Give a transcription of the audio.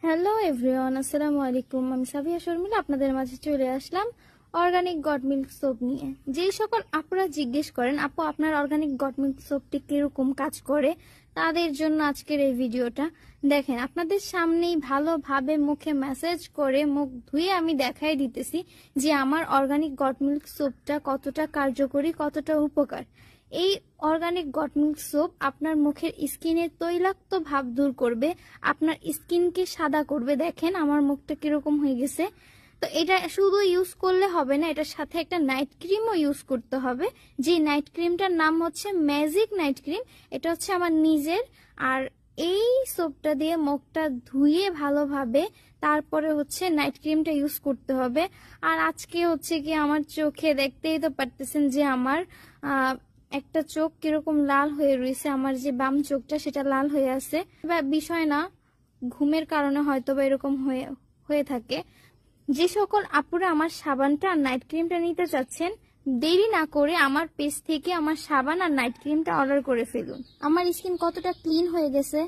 Hello everyone, আসসালামু আলাইকুম। আমি সাবিয়া শর্মিলা আপনাদের মাঝে চলে আসলাম অর্গানিক গট মিল্ক সোপ নিয়ে। যেই সকল আপুরা জিজ্ঞেস করেন আপু আপনার অর্গানিক গট মিল্ক সোপটি কিরকম কাজ করে, তাদের জন্য আজকের এই ভিডিওটা। দেখেন, আপনাদের সামনেই ভালোভাবে মুখে ম্যাসেজ করে মুখ ধুয়ে আমি দেখাই দিতেছি যে আমার অর্গানিক গট মিল্ক সোপটা কতটা কার্যকরী, কতটা উপকার। এই অর্গানিক গট মিল্ক সোপ আপনার মুখের স্কিনের তৈলাক্ত ভাব দূর করবে, আপনার স্কিনকে সাদা করবে। দেখেন আমার মুখটা কিরকম হয়ে গেছে। তো এটা শুধু ইউজ করলে হবে না, এটার সাথে একটা নাইট ক্রিমও ইউজ করতে হবে। যে নাইট ক্রিমটার নাম হচ্ছে ম্যাজিক নাইট ক্রিম। এটা হচ্ছে আমার নিজের। আর এই সোপটা দিয়ে মুখটা ধুয়ে ভালোভাবে তারপরে হচ্ছে নাইট ক্রিমটা ইউজ করতে হবে। আর আজকে হচ্ছে কি আমার চোখে দেখতেই তো পারতেছেন যে আমার একটা চোখ কিরকম লাল হয়ে রয়েছে। আমার যে বাম চোখটা সেটা লাল হয়ে আছে। বিষয় না, ঘুমের কারণে হয়তো বা এরকম হয়ে থাকে। যে সকল আপুরা আমার সাবানটা আর নাইট ক্রিমটা নিতে চাচ্ছেন, দেরি না করে আমার পেজ থেকে আমার সাবান আর নাইট ক্রিমটা অর্ডার করে ফেলুন। আমার স্কিন কতটা ক্লিন হয়ে গেছে